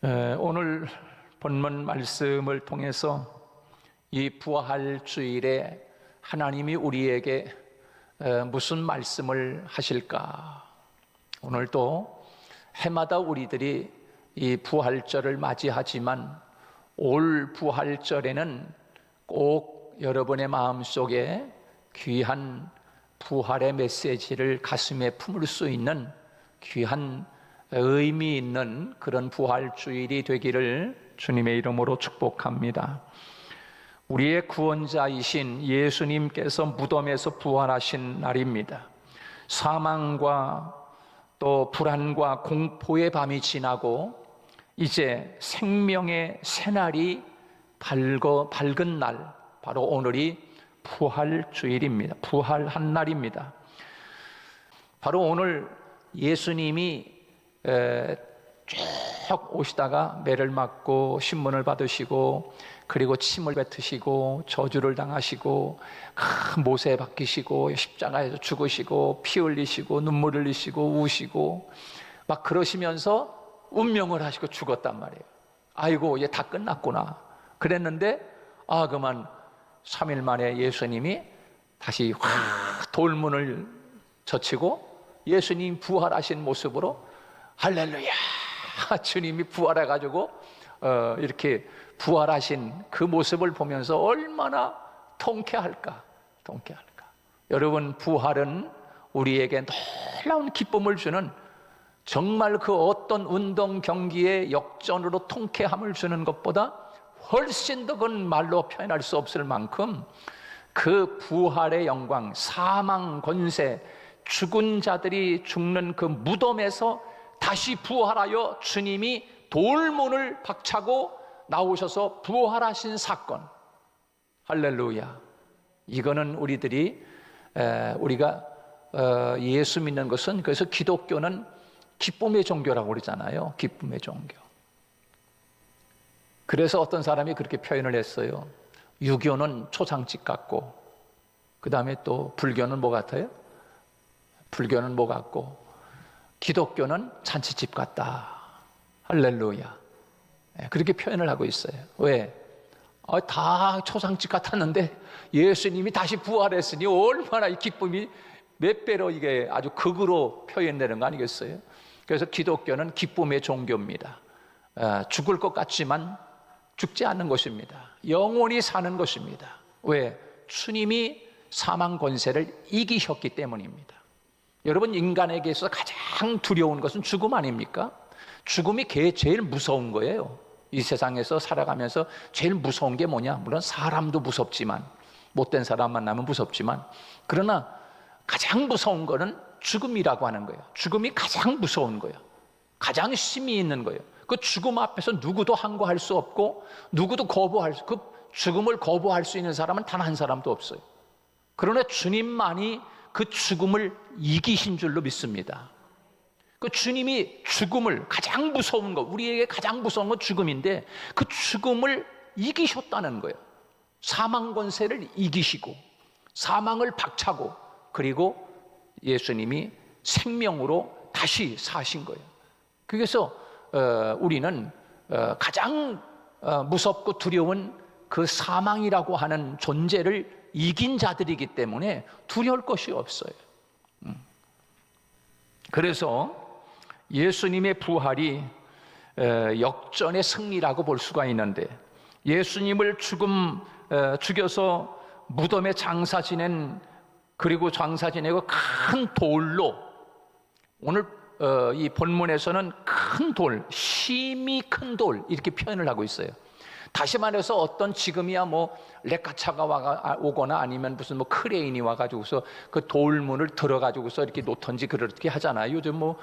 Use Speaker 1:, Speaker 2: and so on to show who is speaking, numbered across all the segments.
Speaker 1: 오늘 본문 말씀을 통해서 이 부활 주일에 하나님이 우리에게 무슨 말씀을 하실까? 오늘도 해마다 우리들이 이 부활절을 맞이하지만 올 부활절에는 꼭 여러분의 마음속에 귀한 부활의 메시지를 가슴에 품을 수 있는 귀한 의미 있는 그런 부활주일이 되기를 주님의 이름으로 축복합니다. 우리의 구원자이신 예수님께서 무덤에서 부활하신 날입니다. 사망과 또 불안과 공포의 밤이 지나고 이제 생명의 새날이 밝은 날, 바로 오늘이 부활주일입니다. 부활한 날입니다. 바로 오늘 예수님이 쭉 오시다가 매를 맞고 신문을 받으시고 그리고 침을 뱉으시고 저주를 당하시고 큰 못에 박히시고 십자가에서 죽으시고 피 흘리시고 눈물 흘리시고 우시고 막 그러시면서 운명을 하시고 죽었단 말이에요. 아이고 이제 다 끝났구나 그랬는데 그만 3일 만에 예수님이 다시 확 돌문을 젖히고 예수님 부활하신 모습으로 할렐루야, 주님이 부활해가지고 이렇게 부활하신 그 모습을 보면서 얼마나 통쾌할까. 여러분, 부활은 우리에게 놀라운 기쁨을 주는, 정말 그 어떤 운동 경기의 역전으로 통쾌함을 주는 것보다 훨씬 더 그건 말로 표현할 수 없을 만큼 그 부활의 영광, 사망 권세, 죽은 자들이 죽는 그 무덤에서 다시 부활하여 주님이 돌문을 박차고 나오셔서 부활하신 사건, 할렐루야. 이거는 우리가 예수 믿는 것은, 그래서 기독교는 기쁨의 종교라고 그러잖아요. 기쁨의 종교. 그래서 어떤 사람이 그렇게 표현을 했어요. 유교는 초상집 같고, 그 다음에 또 불교는 뭐 같아요? 불교는 뭐 같고, 기독교는 잔치집 같다. 할렐루야. 그렇게 표현을 하고 있어요. 왜? 다 초상집 같았는데 예수님이 다시 부활했으니 얼마나 이 기쁨이 몇 배로 이게 아주 극으로 표현되는 거 아니겠어요? 그래서 기독교는 기쁨의 종교입니다. 죽을 것 같지만 죽지 않는 것입니다. 영원히 사는 것입니다. 왜? 주님이 사망 권세를 이기셨기 때문입니다. 여러분, 인간에게 있어서 가장 두려운 것은 죽음 아닙니까? 죽음이 제일 무서운 거예요. 이 세상에서 살아가면서 제일 무서운 게 뭐냐? 물론 사람도 무섭지만, 못된 사람 만나면 무섭지만, 그러나 가장 무서운 거는 죽음이라고 하는 거예요. 죽음이 가장 무서운 거예요. 가장 심히 있는 거예요. 그 죽음 앞에서 누구도 항거할 수 없고, 누구도 그 죽음을 거부할 수 있는 사람은 단 한 사람도 없어요. 그러나 주님만이 그 죽음을 이기신 줄로 믿습니다. 그 주님이 죽음을, 가장 무서운 거, 우리에게 가장 무서운 건 죽음인데 그 죽음을 이기셨다는 거예요. 사망 권세를 이기시고 사망을 박차고, 그리고 예수님이 생명으로 다시 사신 거예요. 그래서 우리는 가장 무섭고 두려운 그 사망이라고 하는 존재를 이긴 자들이기 때문에 두려울 것이 없어요. 그래서 예수님의 부활이 역전의 승리라고 볼 수가 있는데, 예수님을 죽여서 무덤에 장사 지내고 큰 돌로, 오늘 이 본문에서는 큰 돌, 심히 큰 돌 이렇게 표현을 하고 있어요. 다시 말해서 어떤 지금이야 뭐 레카차가 오거나 아니면 무슨 뭐 크레인이 와가지고서 그 돌문을 들어가지고서 이렇게 놓던지 그렇게 하잖아요. 요즘 뭐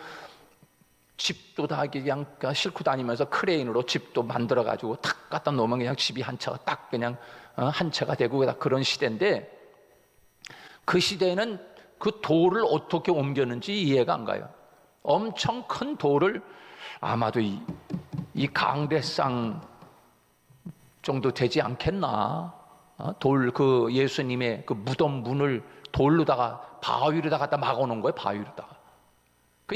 Speaker 1: 집도 다 그냥 싣고 다니면서 크레인으로 집도 만들어가지고 탁 갖다 놓으면 그냥 집이 한 채가 딱 그냥 한 채가 되고 그런 시대인데, 그 시대에는 그 돌을 어떻게 옮겼는지 이해가 안 가요. 엄청 큰 돌을 아마도 이 강대상 정도 되지 않겠나? 그 예수님의 그 무덤 문을 돌로다가 바위로다가 갖다 막아놓은 거예요. 바위로다가.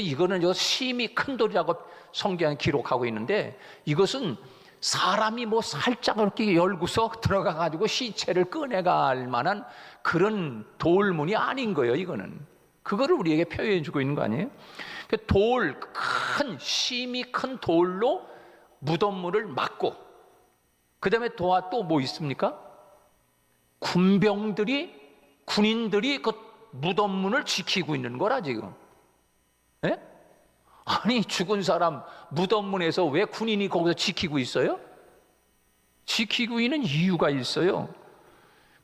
Speaker 1: 이거는 심히 큰 돌이라고 성경에 기록하고 있는데, 이것은 사람이 뭐 살짝 이렇게 열고서 들어가 가지고 시체를 꺼내갈 만한 그런 돌문이 아닌 거예요. 이거는 그거를 우리에게 표현해 주고 있는 거 아니에요? 심히 큰 돌로 무덤문을 막고, 그 다음에 또 뭐 있습니까? 군인들이 그 무덤문을 지키고 있는 거라 지금. 예? 아니, 죽은 사람 무덤문에서 왜 군인이 거기서 지키고 있어요? 지키고 있는 이유가 있어요.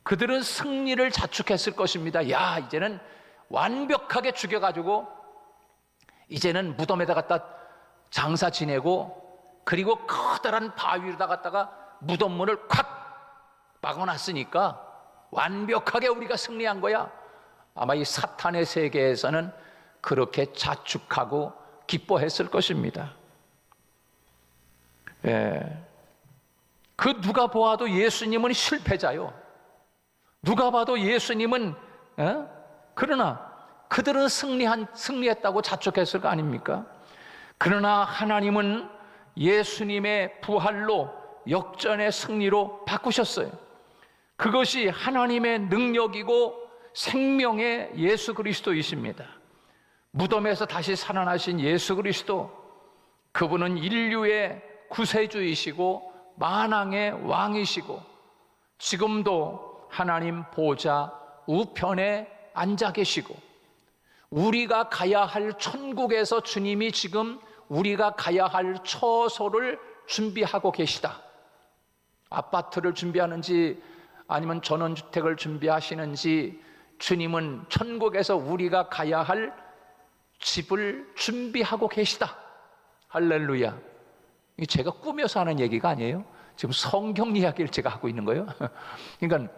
Speaker 1: 그들은 승리를 자축했을 것입니다. 야, 이제는 완벽하게 죽여가지고 이제는 무덤에다 갖다 장사 지내고, 그리고 커다란 바위로다 갖다가 무덤문을 콱 막아놨으니까 완벽하게 우리가 승리한 거야. 아마 이 사탄의 세계에서는 그렇게 자축하고 기뻐했을 것입니다. 누가 보아도 예수님은 실패자요. 누가 봐도 예수님은, 그러나 그들은 승리했다고 자축했을 거 아닙니까? 그러나 하나님은 예수님의 부활로 역전의 승리로 바꾸셨어요. 그것이 하나님의 능력이고 생명의 예수 그리스도이십니다. 무덤에서 다시 살아나신 예수 그리스도, 그분은 인류의 구세주이시고 만왕의 왕이시고 지금도 하나님 보좌 우편에 앉아 계시고, 우리가 가야 할 천국에서 주님이 지금 우리가 가야 할 처소를 준비하고 계시다. 아파트를 준비하는지 아니면 전원주택을 준비하시는지, 주님은 천국에서 우리가 가야 할 집을 준비하고 계시다. 할렐루야. 이게 제가 꾸며서 하는 얘기가 아니에요. 지금 성경 이야기를 제가 하고 있는 거예요. 그러니까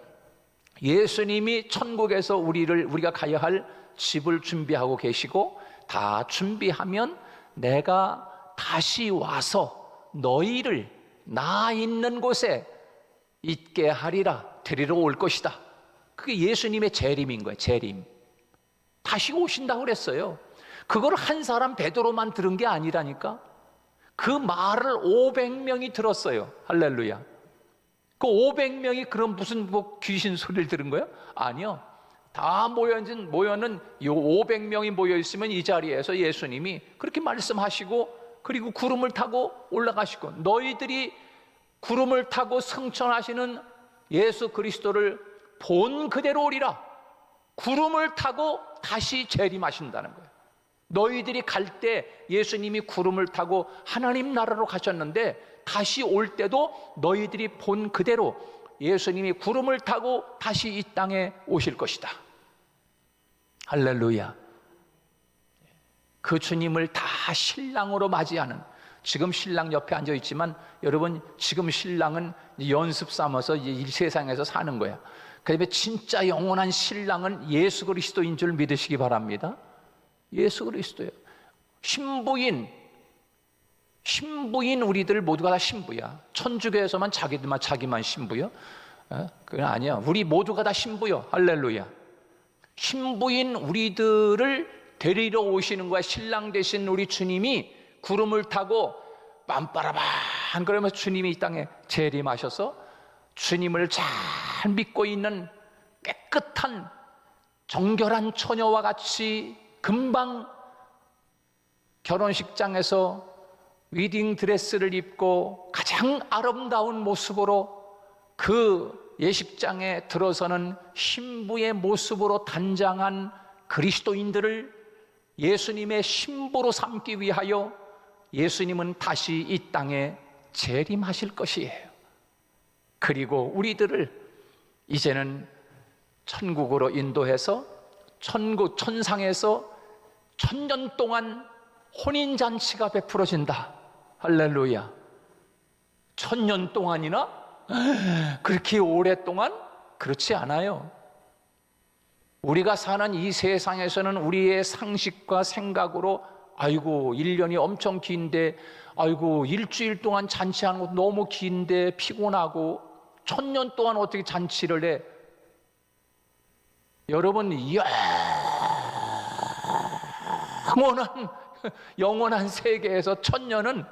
Speaker 1: 예수님이 천국에서 우리가 가야 할 집을 준비하고 계시고, 다 준비하면 내가 다시 와서 너희를 나 있는 곳에 있게 하리라, 데리러 올 것이다. 그게 예수님의 재림인 거예요. 재림. 다시 오신다고 그랬어요. 그걸 한 사람 베드로만 들은 게 아니라니까. 그 말을 500명이 들었어요. 할렐루야. 그 500명이 그럼 무슨 귀신 소리를 들은 거예요? 아니요. 다 모여는 이 500명이 모여 있으면 이 자리에서 예수님이 그렇게 말씀하시고, 그리고 구름을 타고 올라가시고, 너희들이 구름을 타고 승천하시는 예수 그리스도를 본 그대로 오리라. 구름을 타고 다시 재림하신다는 거예요. 너희들이 갈 때 예수님이 구름을 타고 하나님 나라로 가셨는데, 다시 올 때도 너희들이 본 그대로 예수님이 구름을 타고 다시 이 땅에 오실 것이다. 할렐루야. 그 주님을 다 신랑으로 맞이하는, 지금 신랑 옆에 앉아 있지만 여러분, 지금 신랑은 연습 삼아서 이 세상에서 사는 거야. 그다음에 진짜 영원한 신랑은 예수 그리스도인 줄 믿으시기 바랍니다. 예수 그리스도예요. 신부인 우리들 모두가 다 신부야. 천주교에서만 자기만 신부요? 그건 아니야. 우리 모두가 다 신부요. 할렐루야. 신부인 우리들을 데리러 오시는 거야. 신랑 되신 우리 주님이 구름을 타고 빰빠라반 그러면서 주님이 이 땅에 재림하셔서 주님을 잘 믿고 있는 깨끗한 정결한 처녀와 같이 금방 결혼식장에서 웨딩 드레스를 입고 가장 아름다운 모습으로 그 예식장에 들어서는 신부의 모습으로 단장한 그리스도인들을 예수님의 신부로 삼기 위하여 예수님은 다시 이 땅에 재림하실 것이에요. 그리고 우리들을 이제는 천국으로 인도해서 천상에서 1000년 동안 혼인잔치가 베풀어진다. 할렐루야. 1000년 동안이나? 그렇게 오랫동안? 그렇지 않아요. 우리가 사는 이 세상에서는 우리의 상식과 생각으로 아이고 1년이 엄청 긴데, 아이고 일주일 동안 잔치하는 것도 너무 긴데 피곤하고 1000년 동안 어떻게 잔치를 해? 여러분, 영원한 영원한 세계에서 천년은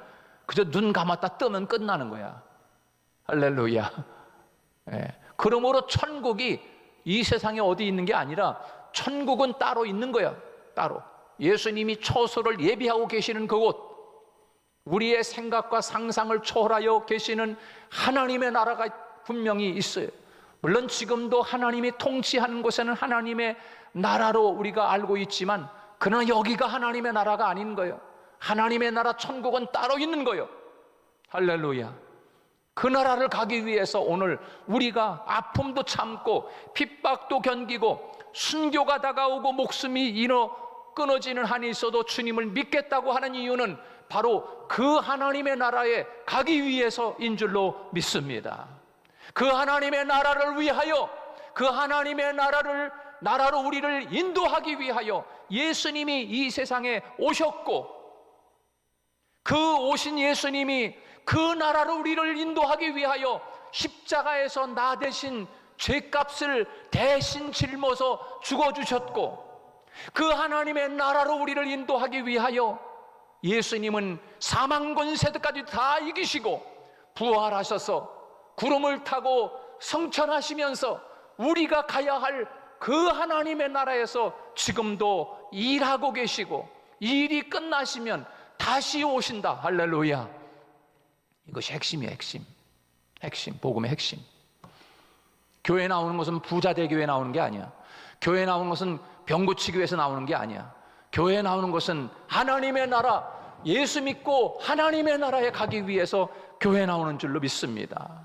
Speaker 1: 그저 눈 감았다 뜨면 끝나는 거야. 할렐루야. 예. 그러므로 천국이 이 세상에 어디 있는 게 아니라 천국은 따로 있는 거야. 따로 예수님이 처소를 예비하고 계시는 그곳, 우리의 생각과 상상을 초월하여 계시는 하나님의 나라가 분명히 있어요. 물론 지금도 하나님이 통치하는 곳에는 하나님의 나라로 우리가 알고 있지만, 그러나 여기가 하나님의 나라가 아닌 거예요. 하나님의 나라 천국은 따로 있는 거예요. 할렐루야. 그 나라를 가기 위해서 오늘 우리가 아픔도 참고 핍박도 견디고 순교가 다가오고 목숨이 끊어지는 한이 있어도 주님을 믿겠다고 하는 이유는 바로 그 하나님의 나라에 가기 위해서인 줄로 믿습니다. 그 하나님의 나라를 위하여, 그 하나님의 나라로 우리를 인도하기 위하여 예수님이 이 세상에 오셨고, 그 오신 예수님이 그 나라로 우리를 인도하기 위하여 십자가에서 나 대신 죄값을 대신 짊어서 죽어주셨고, 그 하나님의 나라로 우리를 인도하기 위하여 예수님은 사망 권세까지 다 이기시고 부활하셔서 구름을 타고 성천하시면서 우리가 가야 할 그 하나님의 나라에서 지금도 일하고 계시고, 일이 끝나시면 다시 오신다. 할렐루야. 이것이 핵심이에요. 핵심, 복음의 핵심. 교회 나오는 것은 부자 되기 위해 나오는 게 아니야. 교회 나오는 것은 병 고치기 위해서 나오는 게 아니야. 교회 나오는 것은 하나님의 나라, 예수 믿고 하나님의 나라에 가기 위해서 교회 나오는 줄로 믿습니다.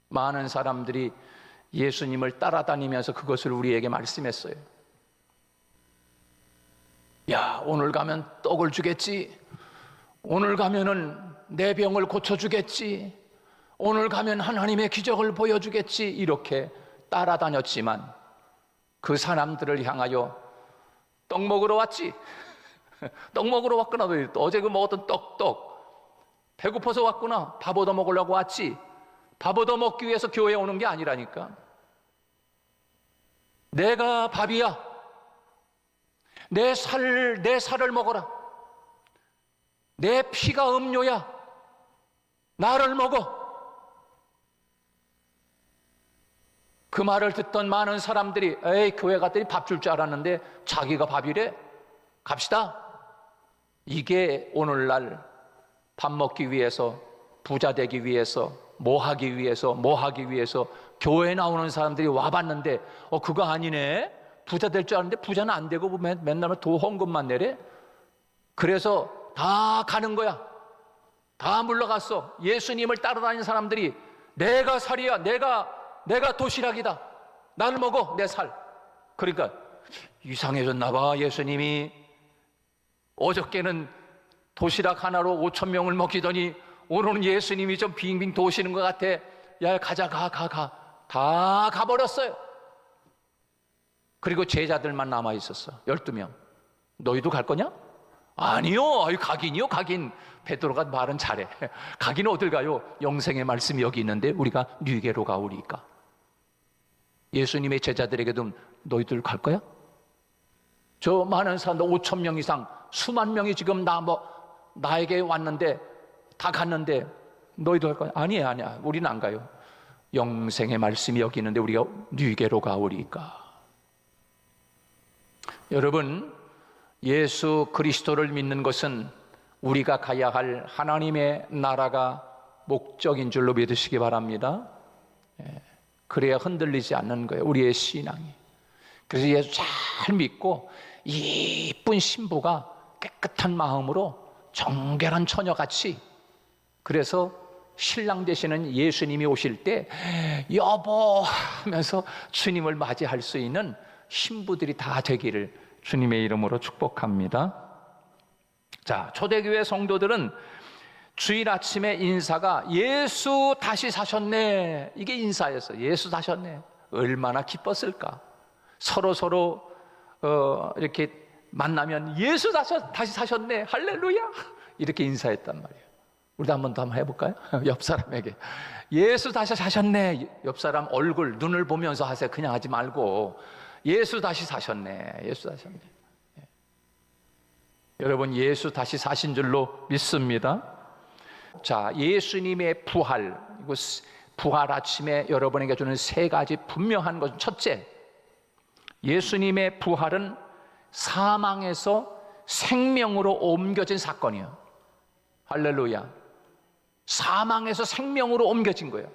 Speaker 1: 많은 사람들이 예수님을 따라다니면서 그것을 우리에게 말씀했어요. 야, 오늘 가면 떡을 주겠지. 오늘 가면은 내 병을 고쳐주겠지. 오늘 가면 하나님의 기적을 보여주겠지. 이렇게 따라다녔지만 그 사람들을 향하여 떡 먹으러 왔지. 떡 먹으러 왔구나. 어제 그 먹었던 떡. 배고파서 왔구나. 밥 얻어 먹으려고 왔지. 밥 얻어 먹기 위해서 교회에 오는 게 아니라니까. 내가 밥이야. 내 살을 먹어라. 내 피가 음료야. 나를 먹어. 그 말을 듣던 많은 사람들이 에이, 교회 갔더니 밥 줄 줄 알았는데 자기가 밥이래? 갑시다. 이게 오늘날 밥 먹기 위해서, 부자 되기 위해서, 뭐 하기 위해서 교회에 나오는 사람들이 와봤는데 그거 아니네. 부자 될 줄 알았는데 부자는 안 되고 맨날 도 헌금만 내래. 그래서 다 가는 거야. 다 물러갔어. 예수님을 따라다니는 사람들이 내가 살이야. 내가 도시락이다. 나를 먹어. 내 살. 그러니까 이상해졌나 봐. 예수님이 어저께는 도시락 하나로 5,000명을 먹이더니 오늘은 예수님이 좀 빙빙 도시는 것 같아. 야, 가자. 다 가버렸어요. 그리고 제자들만 남아 있었어. 12명. 너희도 갈 거냐? 아니요. 가긴이요. 가긴. 베드로가 말은 잘해. 가긴 어딜 가요? 영생의 말씀이 여기 있는데 우리가 뉘게로 가오리까. 예수님의 제자들에게도 너희들 갈 거야? 저 많은 사람들 5,000명 이상, 수만 명이 지금 나에게 왔는데 다 갔는데 너희도 갈 거야? 아니야. 우리는 안 가요. 영생의 말씀이 여기 있는데 우리가 뉘게로 가오리까. 여러분, 예수 그리스도를 믿는 것은 우리가 가야 할 하나님의 나라가 목적인 줄로 믿으시기 바랍니다. 그래야 흔들리지 않는 거예요, 우리의 신앙이. 그래서 예수 잘 믿고 이쁜 신부가 깨끗한 마음으로 정결한 처녀같이, 그래서 신랑 되시는 예수님이 오실 때 여보 하면서 주님을 맞이할 수 있는 신부들이 다 되기를 주님의 이름으로 축복합니다. 자, 초대교회 성도들은 주일 아침에 인사가 예수 다시 사셨네, 이게 인사였어요. 예수 사셨네. 얼마나 기뻤을까. 서로 이렇게 만나면 예수 다시 사셨네, 할렐루야, 이렇게 인사했단 말이에요. 우리도 한번 해볼까요? 옆 사람에게 예수 다시 사셨네. 옆 사람 얼굴, 눈을 보면서 하세요. 그냥 하지 말고 예수 다시 사셨네. 예수 다시 사셨네. 여러분, 예수 다시 사신 줄로 믿습니다. 자, 예수님의 부활, 이거 부활 아침에 여러분에게 주는 세 가지 분명한 것은, 첫째, 예수님의 부활은 사망에서 생명으로 옮겨진 사건이에요. 할렐루야. 사망에서 생명으로 옮겨진 거예요.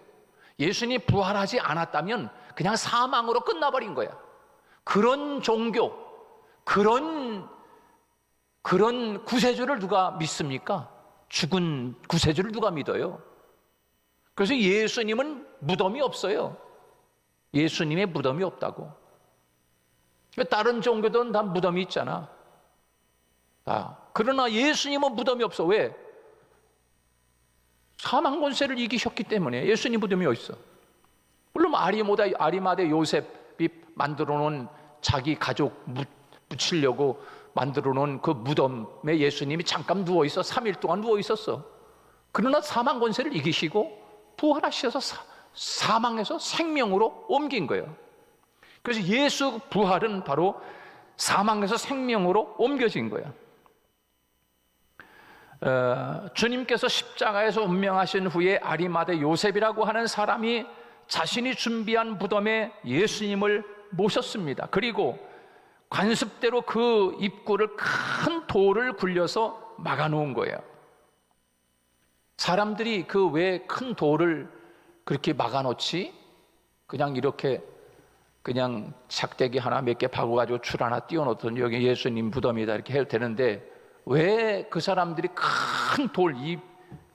Speaker 1: 예수님이 부활하지 않았다면 그냥 사망으로 끝나버린 거야. 그런 종교, 그런 구세주를 누가 믿습니까? 죽은 구세주를 누가 믿어요? 그래서 예수님은 무덤이 없어요. 예수님의 무덤이 없다고. 다른 종교들은 다 무덤이 있잖아. 그러나 예수님은 무덤이 없어. 왜? 사망 권세를 이기셨기 때문에. 예수님 무덤이 어디 있어? 물론 아리마대 요셉이 만들어 놓은, 자기 가족 묻히려고 만들어 놓은 그 무덤에 예수님이 잠깐 누워 있어. 3일 동안 누워 있었어. 그러나 사망 권세를 이기시고 부활하셔서 사망에서 생명으로 옮긴 거예요. 그래서 예수 부활은 바로 사망에서 생명으로 옮겨진 거예요. 주님께서 십자가에서 운명하신 후에 아리마대 요셉이라고 하는 사람이 자신이 준비한 무덤에 예수님을 모셨습니다. 그리고 관습대로 그 입구를 큰 돌을 굴려서 막아놓은 거예요. 사람들이 그 왜 큰 돌을 그렇게 막아놓지? 그냥 이렇게 그냥 작대기 하나 몇 개 박아가지고 줄 하나 띄워놓던, 여기 예수님 무덤이다 이렇게 해도 되는데, 왜 그 사람들이 큰 돌, 이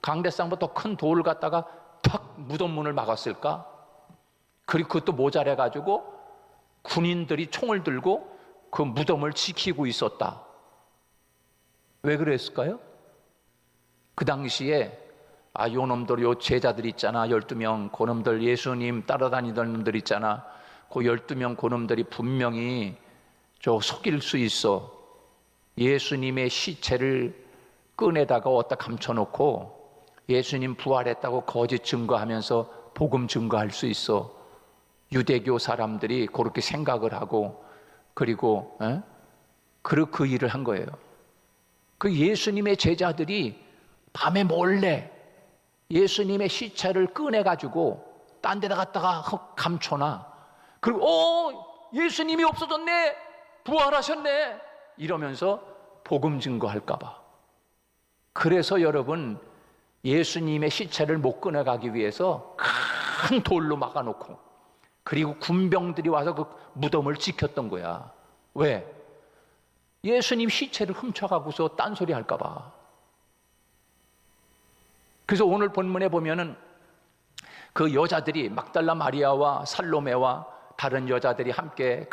Speaker 1: 강대상보다 더 큰 돌을 갖다가 탁 무덤 문을 막았을까? 그리고 그것도 모자라가지고 군인들이 총을 들고 그 무덤을 지키고 있었다. 왜 그랬을까요? 그 당시에 요 놈들, 요 제자들 있잖아, 12명 고놈들, 예수님 따라다니던 놈들 있잖아, 그 12명 고놈들이 분명히 속일 수 있어. 예수님의 시체를 끈에다가 어디다 감춰놓고 예수님 부활했다고 거짓 증거하면서 복음 증거할 수 있어. 유대교 사람들이 그렇게 생각을 하고, 그리고 그 일을 한 거예요. 그 예수님의 제자들이 밤에 몰래 예수님의 시체를 꺼내가지고 딴 데다 갖다가 감춰놔. 그리고 예수님이 없어졌네, 부활하셨네 이러면서 복음 증거할까 봐. 그래서 여러분, 예수님의 시체를 못 꺼내가기 위해서 큰 돌로 막아놓고, 그리고 군병들이 와서 그 무덤을 지켰던 거야. 왜? 예수님 시체를 훔쳐가고서 딴소리 할까 봐. 그래서 오늘 본문에 보면은 그 여자들이, 막달라 마리아와 살로메와 다른 여자들이 함께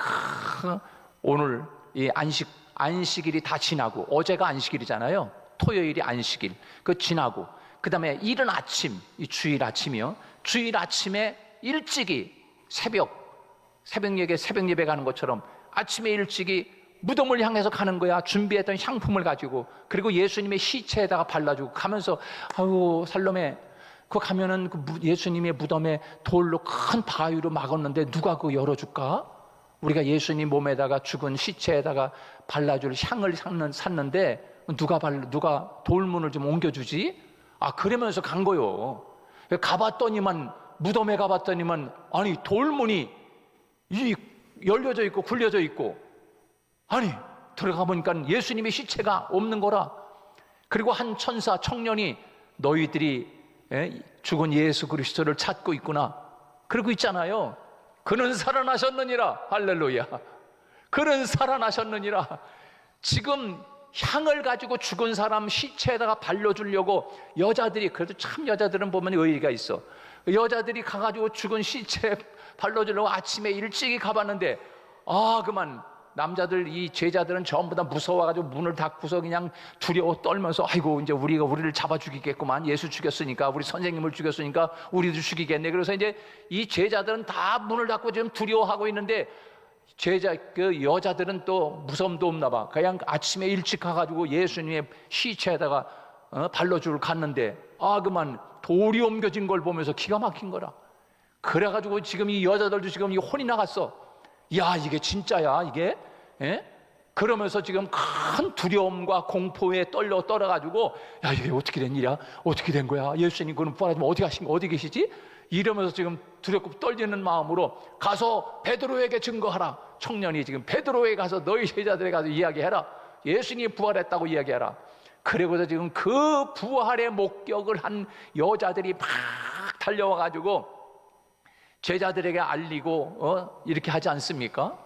Speaker 1: 오늘 이 안식일이 다 지나고, 어제가 안식일이잖아요. 토요일이 안식일. 그 지나고, 그 다음에 이른 아침, 이 주일 아침이요. 주일 아침에 일찍이 새벽 예배 가는 것처럼 아침에 일찍이 무덤을 향해서 가는 거야. 준비했던 향품을 가지고. 그리고 예수님의 시체에다가 발라주고 가면서, 아유 살로메, 그 가면은 예수님의 무덤에 돌로 큰 바위로 막았는데 누가 그거 열어줄까? 우리가 예수님 몸에다가 죽은 시체에다가 발라줄 향을 샀는데 누가 돌문을 좀 옮겨주지? 그러면서 간 거요. 가봤더니만, 무덤에 가봤더니만, 아니 돌문이 열려져 있고 굴려져 있고, 아니 들어가 보니까 예수님의 시체가 없는 거라. 그리고 한 천사 청년이 너희들이 죽은 예수 그리스도를 찾고 있구나 그러고 있잖아요. 그는 살아나셨느니라. 할렐루야. 그는 살아나셨느니라. 지금 향을 가지고 죽은 사람 시체에다가 발려주려고 여자들이, 그래도 참 여자들은 보면 의리가 있어. 여자들이 가가지고 죽은 시체에 발려주려고 아침에 일찍이 가봤는데, 그만 남자들, 이 제자들은 전부 다 무서워가지고 문을 닫고서 그냥 두려워 떨면서, 아이고 이제 우리를 잡아 죽이겠구만. 예수 죽였으니까, 우리 선생님을 죽였으니까 우리도 죽이겠네. 그래서 이제 이 제자들은 다 문을 닫고 지금 두려워하고 있는데, 그 여자들은 또 무서움도 없나 봐. 그냥 아침에 일찍 가가지고 예수님의 시체에다가 발로주를 갔는데, 그만 돌이 옮겨진 걸 보면서 기가 막힌 거라. 그래가지고 지금 이 여자들도 지금 이 혼이 나갔어. 야, 이게 진짜야 이게? 그러면서 지금 큰 두려움과 공포에 떨어가지고, 야, 이게 어떻게 된 일이야? 어떻게 된 거야? 예수님 그는 부활하지만 어디 계시지? 이러면서 지금 두렵고 떨리는 마음으로 가서 베드로에게 증거하라. 청년이 지금 베드로에 가서 너희 제자들에 가서 이야기해라. 예수님이 부활했다고 이야기해라. 그리고서 지금 그 부활의 목격을 한 여자들이 막 달려와가지고 제자들에게 알리고 이렇게 하지 않습니까?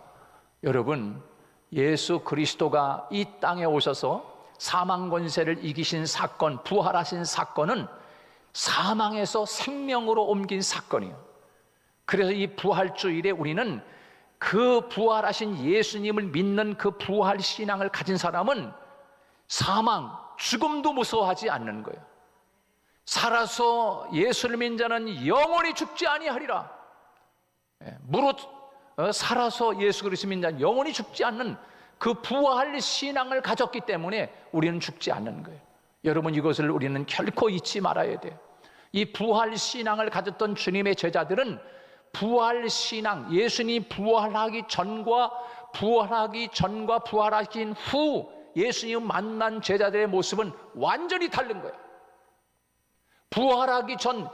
Speaker 1: 여러분, 예수 그리스도가 이 땅에 오셔서 사망 권세를 이기신 사건, 부활하신 사건은 사망에서 생명으로 옮긴 사건이에요. 그래서 이 부활주일에 우리는 그 부활하신 예수님을 믿는 그 부활 신앙을 가진 사람은 사망, 죽음도 무서워하지 않는 거예요. 살아서 예수를 믿는 자는 영원히 죽지 아니하리라. 무릇 살아서 예수 그리스도 믿는 자는 영원히 죽지 않는 그 부활 신앙을 가졌기 때문에 우리는 죽지 않는 거예요. 여러분, 이것을 우리는 결코 잊지 말아야 돼요. 이 부활 신앙을 가졌던 주님의 제자들은 부활 신앙, 예수님이 부활하기 전과 부활하신 후 예수님 만난 제자들의 모습은 완전히 다른 거예요. 부활하기 전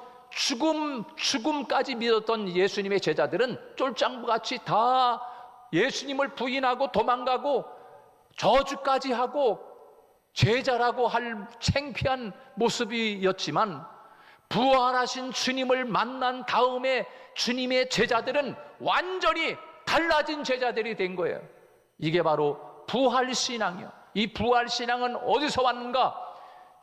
Speaker 1: 죽음까지 믿었던 예수님의 제자들은 쫄짱부같이 다 예수님을 부인하고 도망가고 저주까지 하고 제자라고 할 창피한 모습이었지만, 부활하신 주님을 만난 다음에 주님의 제자들은 완전히 달라진 제자들이 된 거예요. 이게 바로 부활신앙이에요. 이 부활신앙은 어디서 왔는가?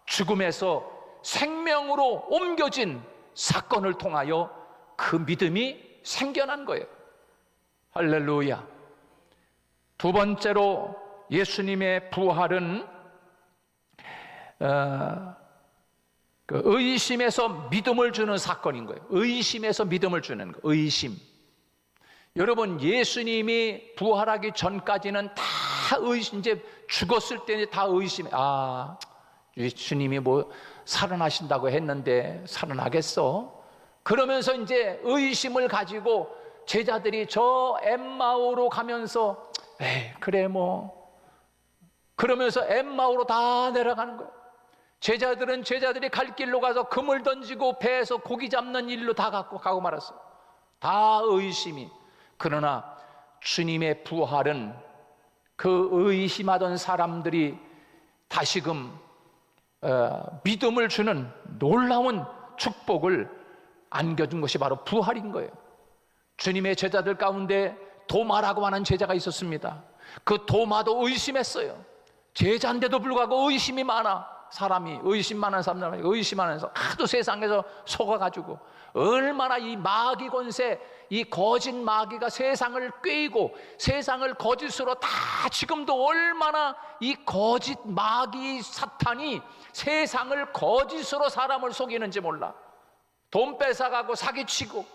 Speaker 1: 죽음에서 생명으로 옮겨진 사건을 통하여 그 믿음이 생겨난 거예요. 할렐루야. 두 번째로 예수님의 부활은 그 의심에서 믿음을 주는 사건인 거예요. 의심에서 믿음을 주는 거. 의심. 여러분, 예수님이 부활하기 전까지는 다 의심, 이제 죽었을 때는 다 의심. 주님이 뭐 살아나신다고 했는데 살아나겠어? 그러면서 이제 의심을 가지고 제자들이 저 엠마오로 가면서 그래 뭐 그러면서 엠마오로 다 내려가는 거예요. 제자들이 갈 길로 가서 금을 던지고 배에서 고기 잡는 일로 다 가고 말았어요. 다 의심이. 그러나 주님의 부활은 그 의심하던 사람들이 다시금 믿음을 주는 놀라운 축복을 안겨준 것이 바로 부활인 거예요. 주님의 제자들 가운데 도마라고 하는 제자가 있었습니다. 그 도마도 의심했어요. 제자인데도 불구하고 의심이 많아. 사람이 의심 많은 사람들, 의심하면서 하도 세상에서 속아가지고 얼마나 이 마귀 권세, 이 거짓 마귀가 세상을 꿰이고 세상을 거짓으로 다 지금도 얼마나 이 거짓 마귀 사탄이 세상을 거짓으로 사람을 속이는지 몰라. 돈 뺏어가고 사기치고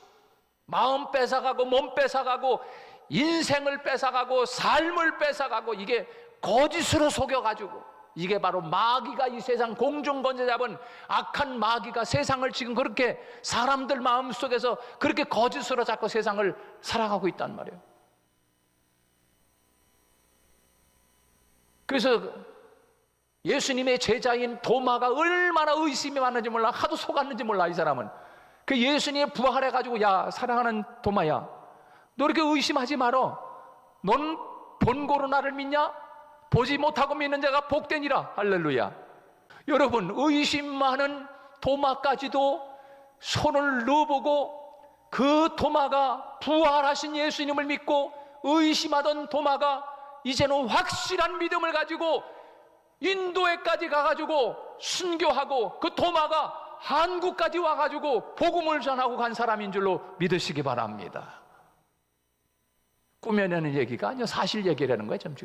Speaker 1: 마음 뺏어가고 몸 뺏어가고 인생을 뺏어가고 삶을 뺏어가고 이게 거짓으로 속여가지고 이게 바로 마귀가 이 세상 공중권세 잡은 악한 마귀가 세상을 지금 그렇게 사람들 마음속에서 그렇게 거짓으로 자꾸 세상을 살아가고 있단 말이에요. 그래서 예수님의 제자인 도마가 얼마나 의심이 많은지 몰라. 하도 속았는지 몰라. 이 사람은 그 예수님이 부활해가지고 야 사랑하는 도마야 너 이렇게 의심하지 말어. 넌 본고로 나를 믿냐? 보지 못하고 믿는 자가 복되니라. 할렐루야. 여러분, 의심 많은 도마까지도 손을 넣어보고 그 도마가 부활하신 예수님을 믿고 의심하던 도마가 이제는 확실한 믿음을 가지고 인도에까지 가가지고 순교하고 그 도마가 한국까지 와가지고 복음을 전하고 간 사람인 줄로 믿으시기 바랍니다. 꾸며내는 얘기가 아니라 사실 얘기라는 거예요. 지금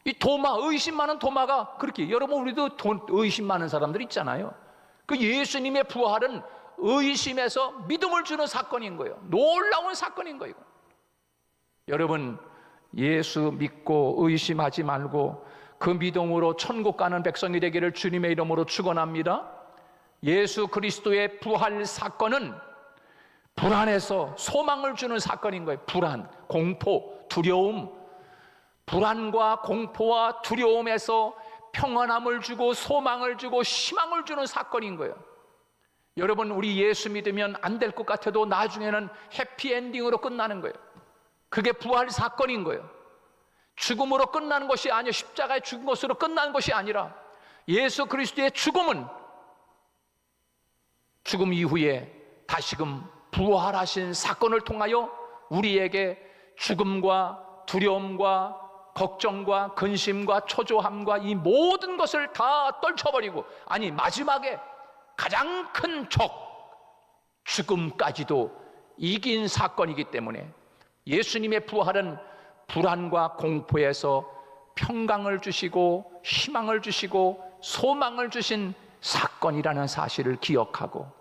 Speaker 1: 이 도마, 의심 많은 도마가 그렇게, 여러분 우리도 의심 많은 사람들 있잖아요. 그 예수님의 부활은 의심에서 믿음을 주는 사건인 거예요. 놀라운 사건인 거예요. 여러분, 예수 믿고 의심하지 말고 그 믿음으로 천국 가는 백성이 되기를 주님의 이름으로 축원합니다. 예수 그리스도의 부활 사건은 불안에서 소망을 주는 사건인 거예요. 불안, 공포, 두려움, 불안과 공포와 두려움에서 평안함을 주고 소망을 주고 희망을 주는 사건인 거예요. 여러분, 우리 예수 믿으면 안 될 것 같아도 나중에는 해피엔딩으로 끝나는 거예요. 그게 부활 사건인 거예요. 죽음으로 끝나는 것이 아니라, 십자가에 죽은 것으로 끝나는 것이 아니라, 예수 그리스도의 죽음은 죽음 이후에 다시금 부활하신 사건을 통하여 우리에게 죽음과 두려움과 걱정과 근심과 초조함과 이 모든 것을 다 떨쳐버리고, 아니 마지막에 가장 큰 적, 죽음까지도 이긴 사건이기 때문에 예수님의 부활은 불안과 공포에서 평강을 주시고 희망을 주시고 소망을 주신 사건이라는 사실을 기억하고,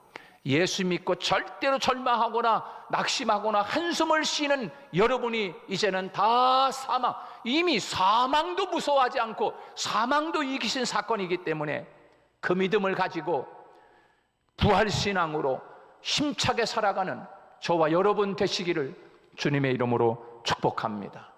Speaker 1: 예수 믿고 절대로 절망하거나 낙심하거나 한숨을 쉬는 여러분이 이제는 다 이미 사망도 무서워하지 않고 사망도 이기신 사건이기 때문에 그 믿음을 가지고 부활신앙으로 힘차게 살아가는 저와 여러분 되시기를 주님의 이름으로 축복합니다.